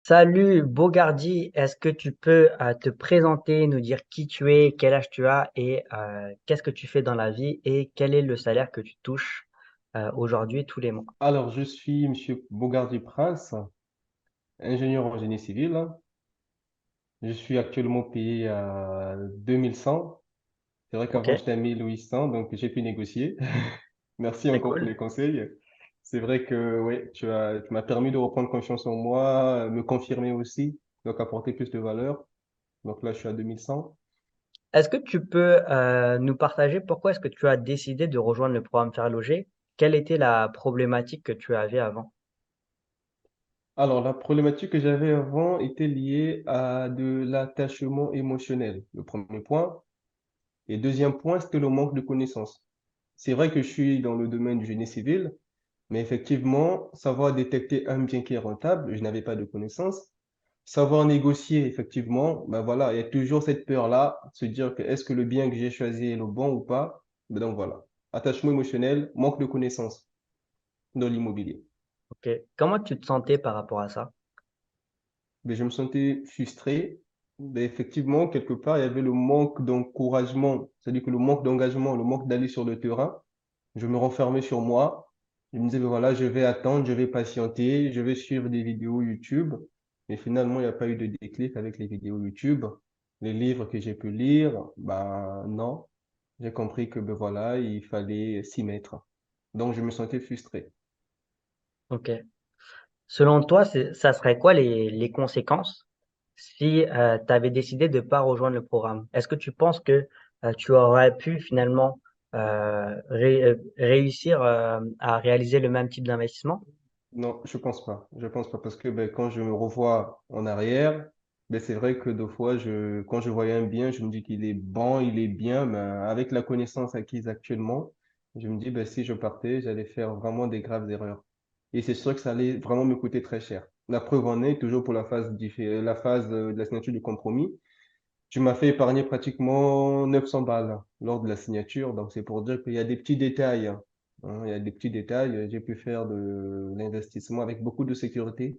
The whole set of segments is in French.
Salut Bogardi, est-ce que tu peux te présenter, nous dire qui tu es, quel âge tu as et qu'est-ce que tu fais dans la vie et quel est le salaire que tu touches aujourd'hui tous les mois? Alors, je suis Monsieur Bogardi Prince, ingénieur en génie civil. Je suis actuellement payé à 2100. C'est vrai Ok, qu'avant, j'étais à 1800, donc j'ai pu négocier. Merci c'est encore pour cool. les conseils. C'est vrai que ouais, tu m'as permis de reprendre confiance en moi, me confirmer aussi, donc apporter plus de valeur. Donc là, je suis à 2100. Est-ce que tu peux nous partager pourquoi est-ce que tu as décidé de rejoindre le programme Faire Loger? Quelle était la problématique que tu avais avant? Alors, la problématique que j'avais avant était liée à de l'attachement émotionnel, le premier point. Et deuxième point, c'était le manque de connaissances. C'est vrai que je suis dans le domaine du génie civil, mais effectivement, savoir détecter un bien qui est rentable, je n'avais pas de connaissances. Savoir négocier, effectivement, ben voilà, il y a toujours cette peur-là, se dire que est-ce que le bien que j'ai choisi est le bon ou pas? Ben donc voilà. Attachement émotionnel, manque de connaissances dans l'immobilier. Ok, comment tu te sentais par rapport à ça? Mais je me sentais frustré. Mais effectivement, quelque part, il y avait le manque d'encouragement, c'est-à-dire que le manque d'engagement, le manque d'aller sur le terrain. Je me renfermais sur moi. Je me disais, ben voilà, je vais attendre, je vais patienter, je vais suivre des vidéos YouTube. Mais finalement, il n'y a pas eu de déclic avec les vidéos YouTube. Les livres que j'ai pu lire, ben non. J'ai compris que ben voilà, il fallait s'y mettre. Donc, je me sentais frustré. Ok. Selon toi, ça serait quoi les conséquences si tu avais décidé de pas rejoindre le programme? Est-ce que tu penses que tu aurais pu finalement réussir à réaliser le même type d'investissement? Non, je pense pas. Je pense pas parce que ben, quand je me revois en arrière, ben, c'est vrai que deux fois, quand je voyais un bien, je me dis qu'il est bon, il est bien, mais avec la connaissance acquise actuellement, je me dis ben, si je partais, j'allais faire vraiment des graves erreurs. Et c'est sûr que ça allait vraiment me coûter très cher. La preuve en est, toujours pour la phase de la signature du compromis, tu m'as fait épargner pratiquement 900 balles lors de la signature. Donc, c'est pour dire qu'il y a des petits détails, hein. Il y a des petits détails. J'ai pu faire de l'investissement avec beaucoup de sécurité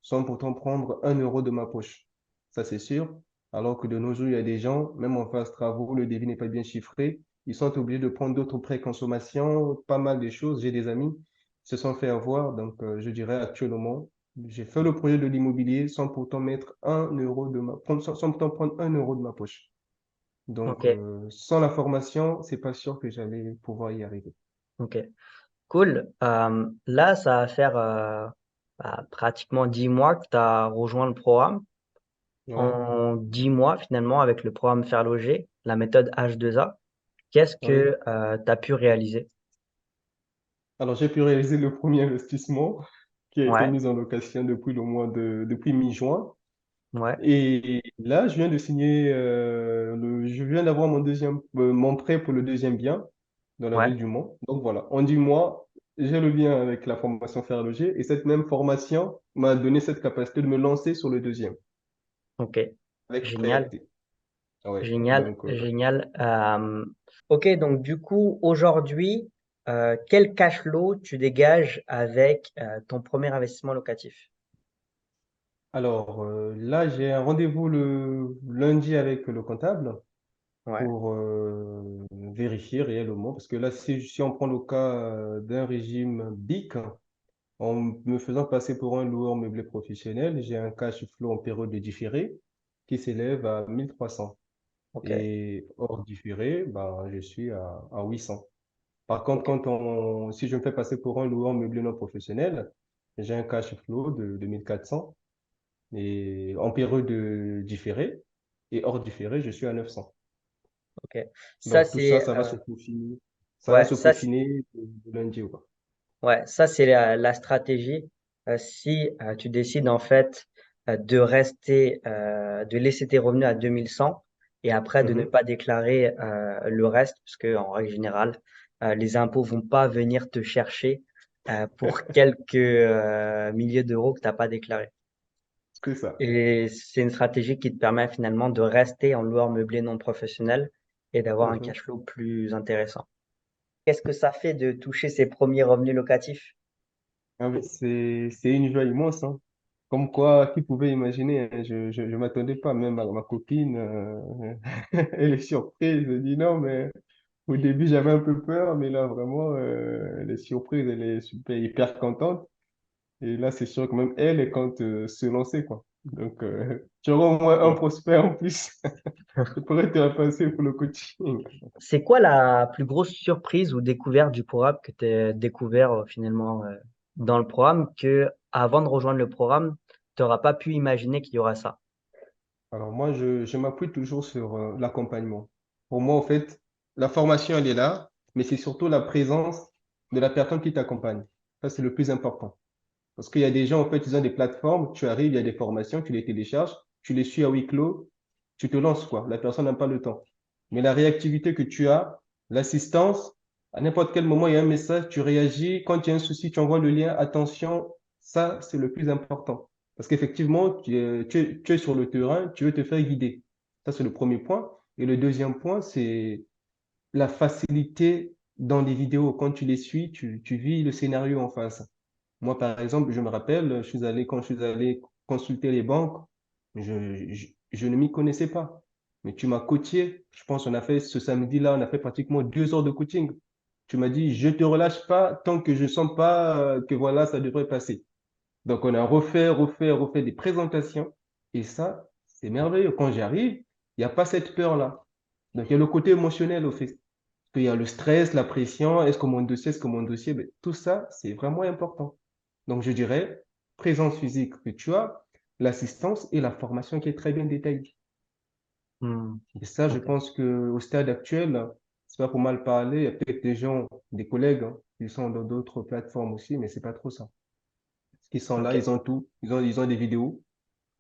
sans pourtant prendre 1 euro de ma poche. Ça, c'est sûr. Alors que de nos jours, il y a des gens, même en phase travaux, le devis n'est pas bien chiffré. Ils sont obligés de prendre d'autres prêts consommation, pas mal de choses. J'ai des amis qui se sont fait avoir. Donc, je dirais actuellement, j'ai fait le projet de l'immobilier sans pourtant mettre 1 euro sans pourtant prendre 1 euro de ma poche. Donc, Ok, sans la formation, c'est pas sûr que j'allais pouvoir y arriver. ok, cool. Là, ça va faire pratiquement 10 mois que tu as rejoint le programme. Ouais, En 10 mois, finalement, avec le programme Faire Loger, la méthode H2A, qu'est-ce oui. que tu as pu réaliser? Alors, j'ai pu réaliser le premier investissement qui a été Ouais, mis en location depuis mi-juin. ouais, Et là, je viens de signer, je viens d'avoir mon prêt pour le deuxième bien dans la ouais, ville du Mans. Donc voilà, en 10 mois, j'ai le bien avec la formation Faire Loger et cette même formation m'a donné cette capacité de me lancer sur le deuxième ok. avec prêt Génial. acté. Ah ouais, Génial, donc génial. Ok, donc du coup, aujourd'hui, quel cash flow tu dégages avec ton premier investissement locatif? alors là, j'ai un rendez-vous le lundi avec le comptable Ouais, pour vérifier réellement parce que là, si on prend le cas d'un régime BIC, en me faisant passer pour un loueur meublé professionnel, j'ai un cash flow en période de différé qui s'élève à 1300. ok, Et hors différé, ben, je suis à 800. Par contre, ok, si je me fais passer pour un loueur meublé non professionnel, j'ai un cash flow de 1400 et en période de différé. Et hors différé, je suis à 900. ok. Ça Donc tout ça, c'est ça va ouais, se peaufiner de lundi, quoi. ouais, ça c'est la stratégie. Si tu décides en fait de rester, de laisser tes revenus à 2100 et après de ne Mhm. pas déclarer le reste, parce que en règle générale, les impôts vont pas venir te chercher pour quelques milliers d'euros que t'as pas déclaré. C'est ça. Et c'est une stratégie qui te permet finalement de rester en loueur meublé non professionnel et d'avoir un Mhm. cash flow plus intéressant. Qu'est-ce que ça fait de toucher ses premiers revenus locatifs? Ah oui, c'est une joie immense, hein. Comme quoi, qui pouvait imaginer, hein, je m'attendais pas, même ma copine, elle est surprise, elle dit non, mais au début j'avais un peu peur, mais là vraiment, elle est surprise, elle est super, hyper contente. Et là, c'est sûr que même elle est compte se lancer, quoi. Donc, tu auras au moins un Ok. prospect en plus. Je pourrais te repasser pour le coaching. C'est quoi la plus grosse surprise ou découverte du programme que tu as découvert finalement dans le programme que avant de rejoindre le programme, tu n'auras pas pu imaginer qu'il y aura ça? Alors moi, je m'appuie toujours sur l'accompagnement. Pour moi, en fait, la formation, elle est là, mais c'est surtout la présence de la personne qui t'accompagne. Ça, c'est le plus important. Parce qu'il y a des gens, en fait, ils ont des plateformes, tu arrives, il y a des formations, tu les télécharges, tu les suis à huis clos, tu te lances, quoi. La personne n'a pas le temps. Mais la réactivité que tu as, l'assistance, à n'importe quel moment, il y a un message, tu réagis. Quand il y a un souci, tu envoies le lien. Attention, ça, c'est le plus important. Parce qu'effectivement, tu es sur le terrain, tu veux te faire guider. Ça, c'est le premier point. Et le deuxième point, c'est la facilité dans les vidéos. Quand tu les suis, tu vis le scénario en face. Moi, par exemple, je me rappelle, quand je suis allé consulter les banques, je ne m'y connaissais pas. Mais tu m'as coaché. Je pense qu'on a fait ce samedi-là, on a fait pratiquement 2 heures de coaching. Tu m'as dit, je te relâche pas tant que je sens pas que voilà, ça devrait passer. Donc, on a refait des présentations. Et ça, c'est merveilleux. Quand j'arrive, il n'y a pas cette peur-là. Donc, il y a le côté émotionnel au fait. Il y a le stress, la pression, est-ce que mon dossier, ben, tout ça, c'est vraiment important. Donc, je dirais, présence physique que tu as, l'assistance et la formation qui est très bien détaillée. Hmm. Et ça, je Ok. pense que au stade actuel, c'est pas pour mal parler, il y a peut-être des gens, des collègues, hein, qui sont dans d'autres plateformes aussi, mais c'est pas trop ça. Ils sont là, Ok. ils ont tout, ils ont des vidéos,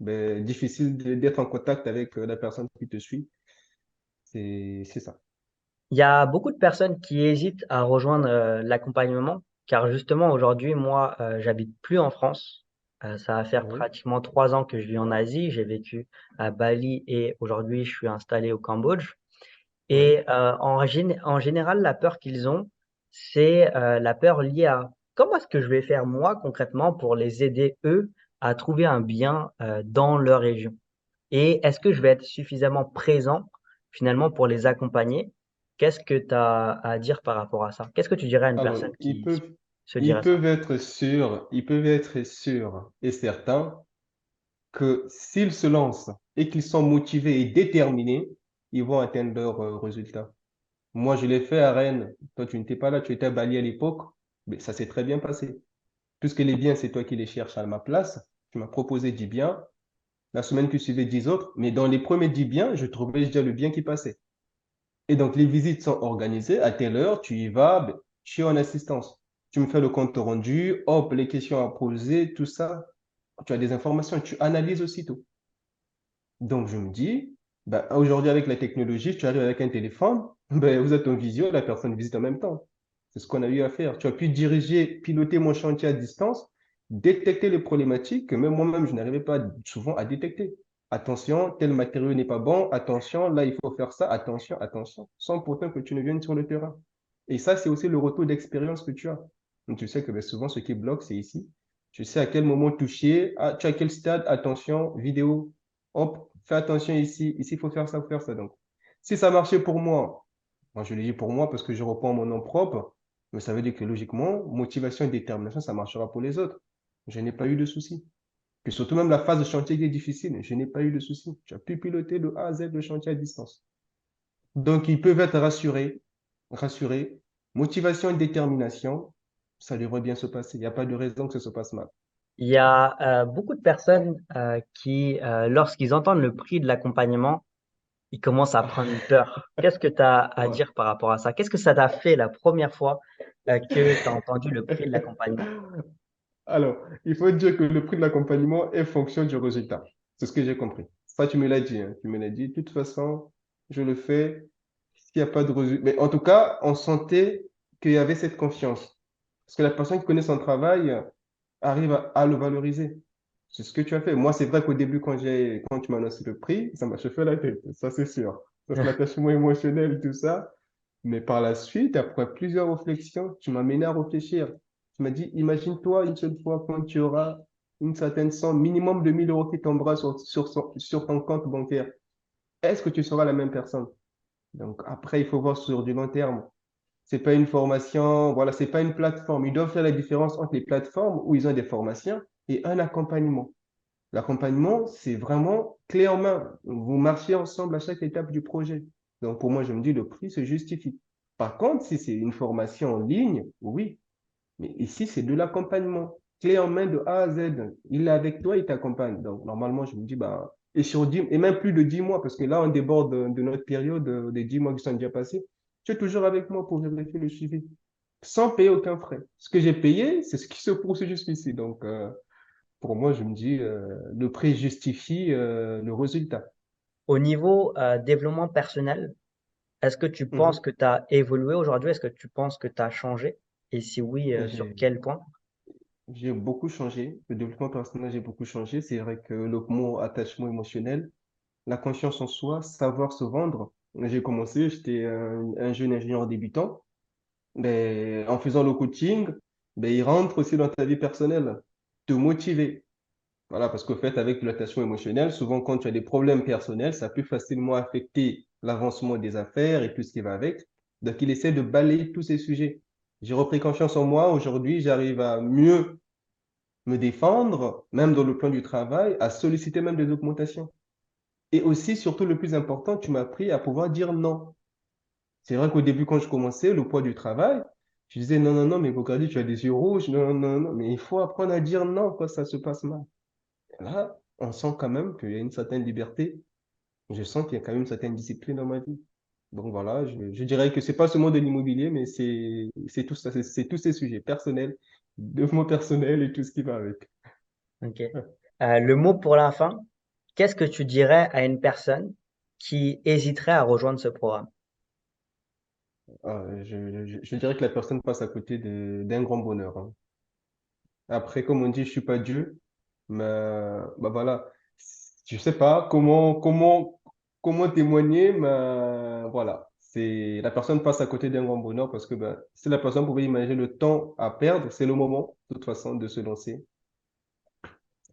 ben, difficile d'être en contact avec la personne qui te suit. C'est ça. Il y a beaucoup de personnes qui hésitent à rejoindre l'accompagnement, car justement aujourd'hui, moi, j'habite plus en France. Ça va faire Oui, pratiquement 3 ans que je vis en Asie. J'ai vécu à Bali et aujourd'hui, je suis installé au Cambodge. oui. Et en général, la peur qu'ils ont, c'est la peur liée à comment est-ce que je vais faire moi concrètement pour les aider eux à trouver un bien dans leur région. Et est-ce que je vais être suffisamment présent finalement pour les accompagner? Qu'est-ce que tu as à dire par rapport à ça? Qu'est-ce que tu dirais à une Alors, personne qui se ils dirait ça? peuvent être sûrs, ils peuvent être sûrs et certains que s'ils se lancent et qu'ils sont motivés et déterminés, ils vont atteindre leurs résultats. Moi, je l'ai fait à Rennes. Toi, tu n'étais pas là, tu étais à Bali à l'époque, mais ça s'est très bien passé. Puisque les biens, c'est toi qui les cherches à ma place. Tu m'as proposé 10 biens. La semaine qui suivait, 10 autres. Mais dans les premiers 10 biens, je trouvais déjà le bien qui passait. Et donc, les visites sont organisées. À telle heure, tu y vas, ben, je suis en assistance. Tu me fais le compte rendu, hop, les questions à poser, tout ça. Tu as des informations, tu analyses aussitôt. Donc, je me dis, ben, aujourd'hui, avec la technologie, tu arrives avec un téléphone, ben, vous êtes en visio, la personne visite en même temps. C'est ce qu'on a eu à faire. Tu as pu diriger, piloter mon chantier à distance, détecter les problématiques que même moi-même, je n'arrivais pas souvent à détecter. Attention, tel matériau n'est pas bon. Attention, là, il faut faire ça. Attention, attention. Sans pourtant que tu ne viennes sur le terrain. Et ça, c'est aussi le retour d'expérience que tu as. Donc, tu sais que ben, souvent, ce qui bloque, c'est ici. Tu sais à quel moment toucher. Ah, tu as quel stade. Attention, vidéo. Hop, fais attention ici. Ici, il faut faire ça, faut faire ça. Donc, si ça marchait pour moi, je le dis pour moi parce que je reprends mon nom propre, mais ça veut dire que logiquement, motivation et détermination, ça marchera pour les autres. Je n'ai pas eu de soucis. Que surtout même la phase de chantier qui est difficile, je n'ai pas eu de soucis. Tu as pu piloter de A à Z le chantier à distance. Donc, ils peuvent être rassurés. Motivation et détermination, ça devrait bien se passer. Il n'y a pas de raison que ça se passe mal. Il y a beaucoup de personnes qui, lorsqu'ils entendent le prix de l'accompagnement, ils commencent à prendre peur. Qu'est-ce que tu as à Ouais. dire par rapport à ça? Qu'est-ce que ça t'a fait la première fois que tu as entendu le prix de l'accompagnement? Alors, il faut dire que le prix de l'accompagnement est fonction du résultat. C'est ce que j'ai compris. Ça, tu me l'as dit, hein. Tu me l'as dit. De toute façon, je le fais s'il n'y a pas de résultat. Mais en tout cas, on sentait qu'il y avait cette confiance. Parce que la personne qui connaît son travail arrive à le valoriser. C'est ce que tu as fait. Moi, c'est vrai qu'au début, quand tu m'as annoncé le prix, ça m'a chauffé la tête. Ça, c'est sûr. Ça, c'est l'attachement émotionnel, tout ça. Mais par la suite, après plusieurs réflexions, tu m'as mené à réfléchir. Tu m'as dit, imagine-toi une seule fois quand tu auras une certaine somme, minimum de 1 000 € qui tombera sur ton compte bancaire. Est-ce que tu seras la même personne? Donc après, il faut voir sur du long terme. C'est pas une formation, voilà, c'est pas une plateforme. Ils doivent faire la différence entre les plateformes où ils ont des formations et un accompagnement. L'accompagnement, c'est vraiment clé en main. Vous marchez ensemble à chaque étape du projet. Donc, pour moi, je me dis, le prix se justifie. Par contre, si c'est une formation en ligne, oui. Mais ici, c'est de l'accompagnement. Clé en main de A à Z. Il est avec toi, il t'accompagne. Donc, normalement, je me dis, bah, et même plus de 10 mois, parce que là, on déborde de notre période des 10 mois qui sont déjà passés. Tu es toujours avec moi pour vérifier le suivi, sans payer aucun frais. Ce que j'ai payé, c'est ce qui se poursuit jusqu'ici. Donc, pour moi, je me dis, le prix justifie le résultat. Au niveau développement personnel, est-ce que tu penses Mhm. que tu as évolué aujourd'hui? Est-ce que tu penses que tu as changé? Et si oui, sur J'ai, quel point? j'ai beaucoup changé. Le développement personnel, j'ai beaucoup changé. C'est vrai que le mot attachement émotionnel, la confiance en soi, savoir se vendre. J'ai commencé, j'étais un jeune ingénieur débutant. Mais en faisant le coaching, ben, il rentre aussi dans ta vie personnelle, te motiver. Voilà, parce qu'au fait, avec l'attachement émotionnel, souvent quand tu as des problèmes personnels, ça peut facilement affecter l'avancement des affaires et tout ce qui va avec. Donc, il essaie de balayer tous ces sujets. J'ai repris confiance en moi. Aujourd'hui, j'arrive à mieux me défendre, même dans le plan du travail, à solliciter même des augmentations. Et aussi, surtout le plus important, tu m'as appris à pouvoir dire non. C'est vrai qu'au début, quand je commençais, le poids du travail, je disais non, non, non, mais Bocardi, tu as des yeux rouges, non, non, non, mais il faut apprendre à dire non quand ça se passe mal. Là, on sent quand même qu'il y a une certaine liberté. Je sens qu'il y a quand même une certaine discipline dans ma vie. Donc voilà, je dirais que c'est pas seulement de l'immobilier, mais c'est tout ça, c'est tous ces sujets personnels, développement personnel et tout ce qui va avec. Ok. Le mot pour la fin, qu'est-ce que tu dirais à une personne qui hésiterait à rejoindre ce programme? Je dirais que la personne passe à côté d'un grand bonheur, hein. Après, comme on dit, je suis pas Dieu, mais bah voilà, je sais pas comment témoigner, mais voilà, c'est la personne passe à côté d'un grand bonheur parce que bah, si la personne pouvait imaginer le temps à perdre, c'est le moment, de toute façon, de se lancer.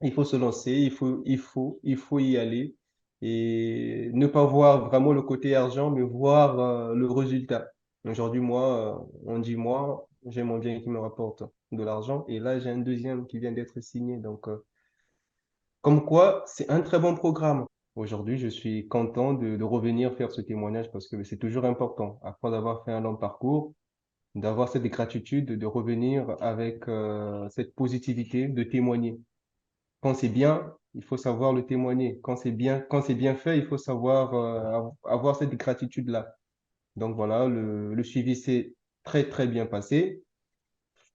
Il faut se lancer, il faut y aller et ne pas voir vraiment le côté argent, mais voir le résultat. Aujourd'hui, moi, on dit moi, j'ai mon bien qui me rapporte de l'argent et là, j'ai un deuxième qui vient d'être signé. Donc, comme quoi, c'est un très bon programme. Aujourd'hui, je suis content de revenir faire ce témoignage parce que c'est toujours important, après d'avoir fait un long parcours, d'avoir cette gratitude, de revenir avec cette positivité, de témoigner. Quand c'est bien, il faut savoir le témoigner. Quand c'est bien fait, il faut savoir avoir cette gratitude-là. Donc voilà, le suivi s'est très très bien passé.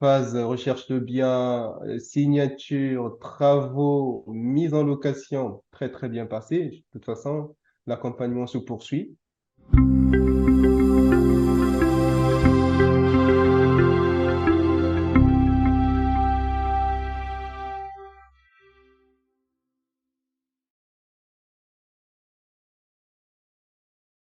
Phase recherche de biens, signature, travaux, mise en location, très très bien passé. De toute façon, l'accompagnement se poursuit.